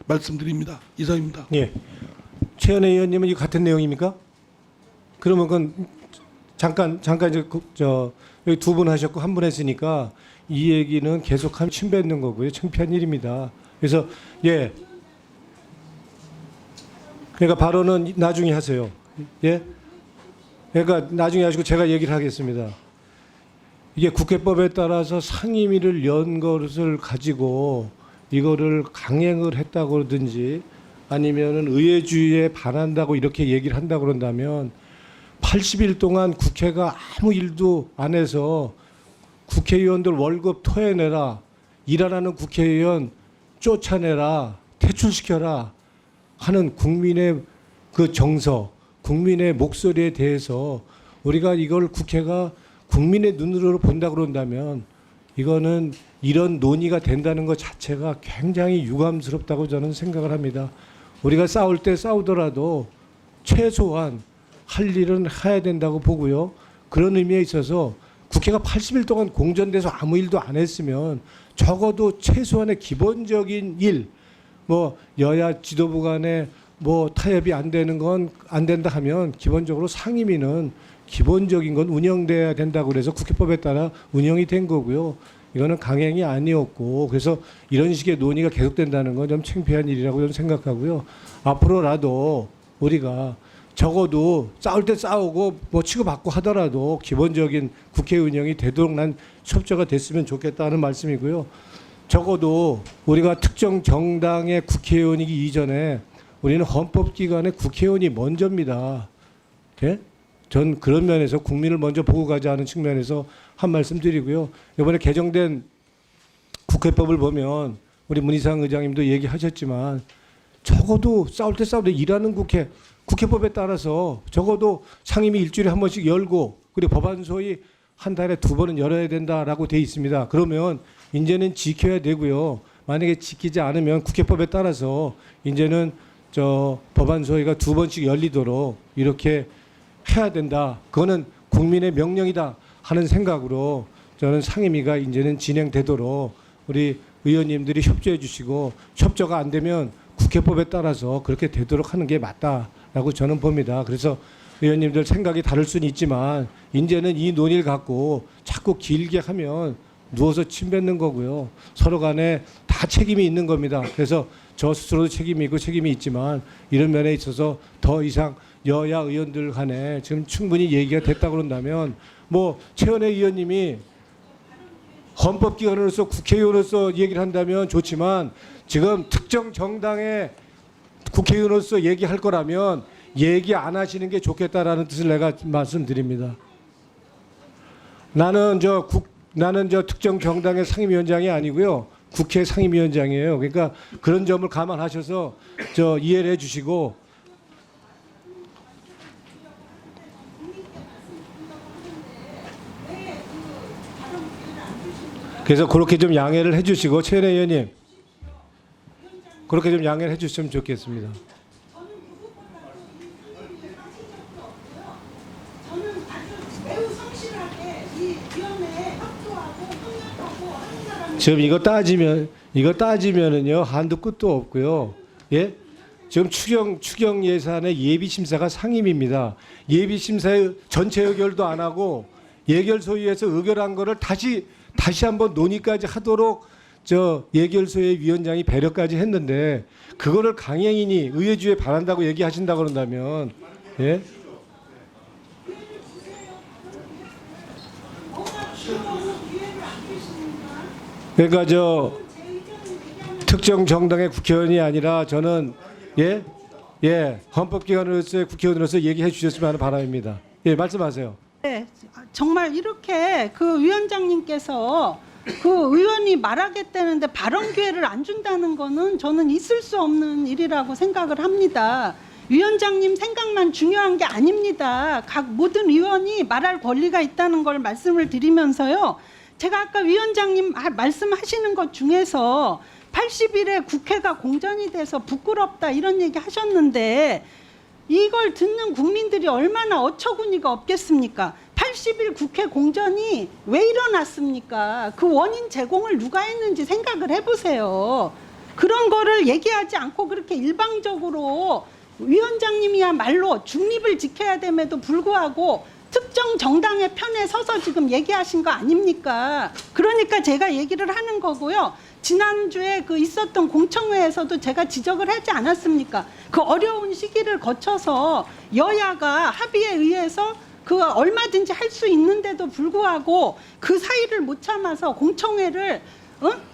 말씀드립니다. 이상입니다. 예. 최현혜 의원님은 이 같은 내용입니까? 그러면 그건 잠깐 이제 여기 두 분 하셨고 한 분 했으니까 이 얘기는 계속하면 침뱉는 거고요. 창피한 일입니다. 그래서 예. 그러니까 발언은 나중에 하세요. 예. 그러니까 나중에 하시고 제가 얘기를 하겠습니다. 이게 국회법에 따라서 상임위를 연 것을 가지고 이거를 강행을 했다고 그러든지 아니면은 의회주의에 반한다고 이렇게 얘기를 한다고 그런다면 80일 동안 국회가 아무 일도 안 해서 국회의원들 월급 토해내라, 일 안 하는 국회의원 쫓아내라, 퇴출시켜라 하는 국민의 그 정서, 국민의 목소리에 대해서 우리가 이걸 국회가 국민의 눈으로 본다 그런다면 이거는 이런 논의가 된다는 것 자체가 굉장히 유감스럽다고 저는 생각을 합니다. 우리가 싸울 때 싸우더라도 최소한 할 일은 해야 된다고 보고요. 그런 의미에 있어서 국회가 80일 동안 공전돼서 아무 일도 안 했으면 적어도 최소한의 기본적인 일, 뭐 여야 지도부 간에 뭐 타협이 안 되는 건 안 된다 하면 기본적으로 상임위는 기본적인 건 운영돼야 된다고 그래서 국회법에 따라 운영이 된 거고요. 이거는 강행이 아니었고 그래서 이런 식의 논의가 계속된다는 건 좀 창피한 일이라고 저는 생각하고요. 앞으로라도 우리가 적어도 싸울 때 싸우고 뭐 치고받고 하더라도 기본적인 국회 운영이 되도록 난 협조가 됐으면 좋겠다는 말씀이고요. 적어도 우리가 특정 정당의 국회의원이기 이전에 우리는 헌법기관의 국회의원이 먼저입니다. 예? 전 그런 면에서 국민을 먼저 보고 가자 하는 측면에서 한 말씀 드리고요. 이번에 개정된 국회법을 보면 우리 문희상 의장님도 얘기하셨지만 적어도 싸울 때 싸울 때 일하는 국회법에 따라서 적어도 상임위 일주일에 한 번씩 열고 그리고 법안소위 한 달에 두 번은 열어야 된다라고 돼 있습니다. 그러면 이제는 지켜야 되고요. 만약에 지키지 않으면 국회법에 따라서 이제는 법안소위가 두 번씩 열리도록 이렇게 해야 된다. 그거는 국민의 명령이다 하는 생각으로 저는 상임위가 이제는 진행되도록 우리 의원님들이 협조해 주시고 협조가 안 되면 국회법에 따라서 그렇게 되도록 하는 게 맞다라고 저는 봅니다. 그래서 의원님들 생각이 다를 수는 있지만 이제는 이 논의를 갖고 자꾸 길게 하면 누워서 침 뱉는 거고요. 서로 간에 다 책임이 있는 겁니다. 그래서 저 스스로도 책임이 있고 책임이 있지만 이런 면에 있어서 더 이상 여야 의원들 간에 지금 충분히 얘기가 됐다고 그런다면 뭐 최현혜 의원님이 헌법기관으로서 국회의원으로서 얘기를 한다면 좋지만 지금 특정 정당의 국회의원으로서 얘기할 거라면 얘기 안 하시는 게 좋겠다라는 뜻을 내가 말씀드립니다. 나는 저 특정 정당의 상임위원장이 아니고요. 국회 상임위원장이에요. 그러니까 그런 점을 감안하셔서 이해를 해 주시고 그래서 그렇게 좀 양해를 해 주시고 최현혜 의원님 그렇게 좀 양해를 해 주시면 좋겠습니다. 지금 이거 따지면은요 한도 끝도 없고요. 예? 지금 추경 예산의 예비 심사가 상임입니다. 예비 심사에 전체 의결도 안 하고 예결소위에서 의결한 거를 다시 한번 논의까지 하도록 예결소의 위원장이 배려까지 했는데 그거를 강행이니 의회주의에 반한다고 얘기하신다 그런다면 예? 그러니까 특정 정당의 국회의원이 아니라 저는 헌법기관으로서의 국회의원으로서 얘기해 주셨으면 하는 바람입니다. 예, 말씀하세요. 네, 정말 이렇게 그 위원장님께서 그 의원이 말하겠다는데 발언 기회를 안 준다는 거는 저는 있을 수 없는 일이라고 생각을 합니다. 위원장님 생각만 중요한 게 아닙니다. 각 모든 의원이 말할 권리가 있다는 걸 말씀을 드리면서요. 제가 아까 위원장님 말씀하시는 것 중에서 80일에 국회가 공전이 돼서 부끄럽다 이런 얘기 하셨는데 이걸 듣는 국민들이 얼마나 어처구니가 없겠습니까? 80일 국회 공전이 왜 일어났습니까? 그 원인 제공을 누가 했는지 생각을 해보세요. 그런 거를 얘기하지 않고 그렇게 일방적으로 위원장님이야말로 중립을 지켜야 됨에도 불구하고 특정 정당의 편에 서서 지금 얘기하신 거 아닙니까? 그러니까 제가 얘기를 하는 거고요. 지난주에 그 있었던 공청회에서도 제가 지적을 하지 않았습니까? 그 어려운 시기를 거쳐서 여야가 합의에 의해서 그 얼마든지 할 수 있는데도 불구하고 그 사이를 못 참아서 공청회를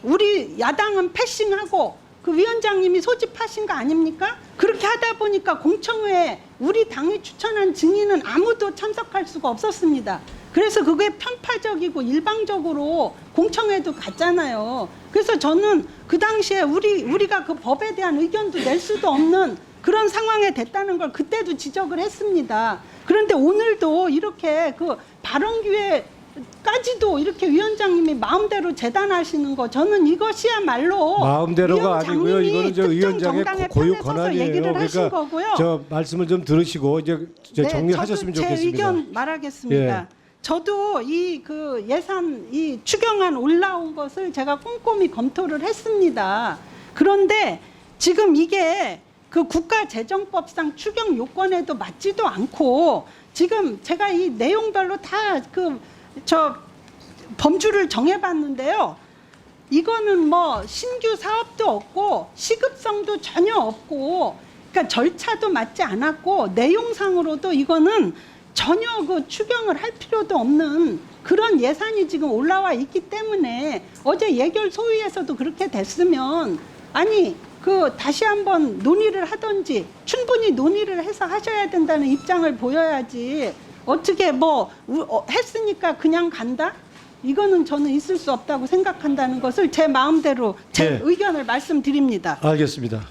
우리 야당은 패싱하고 그 위원장님이 소집하신 거 아닙니까? 그렇게 하다 보니까 공청회에 우리 당이 추천한 증인은 아무도 참석할 수가 없었습니다. 그래서 그게 편파적이고 일방적으로 공청회도 갔잖아요. 그래서 저는 그 당시에 우리가 그 법에 대한 의견도 낼 수도 없는 그런 상황에 됐다는 걸 그때도 지적을 했습니다. 그런데 오늘도 이렇게 그 발언 기회까지도 이렇게 위원장님이 마음대로 재단하시는 거 저는 이것이야말로 마음대로가 아니고요. 이거는 저 의원장의 고유 권한이에요. 얘기를 하신 거고요. 저 말씀을 좀 들으시고 이제 정리하셨으면 저도 제 좋겠습니다. 의견 말하겠습니다. 예. 저도 이 그 예산 이 추경안 올라온 것을 제가 꼼꼼히 검토를 했습니다. 그런데 지금 이게 그 국가재정법상 추경 요건에도 맞지도 않고 지금 제가 이 내용별로 다 저 범주를 정해봤는데요. 이거는 뭐 신규 사업도 없고 시급성도 전혀 없고 그러니까 절차도 맞지 않았고 내용상으로도 이거는 전혀 그 추경을 할 필요도 없는 그런 예산이 지금 올라와 있기 때문에 어제 예결 소위에서도 그렇게 됐으면 아니 그 다시 한번 논의를 하든지 충분히 논의를 해서 하셔야 된다는 입장을 보여야지 어떻게 뭐 했으니까 그냥 간다? 이거는 저는 있을 수 없다고 생각한다는 것을 제 마음대로 제 네. 의견을 말씀드립니다. 알겠습니다.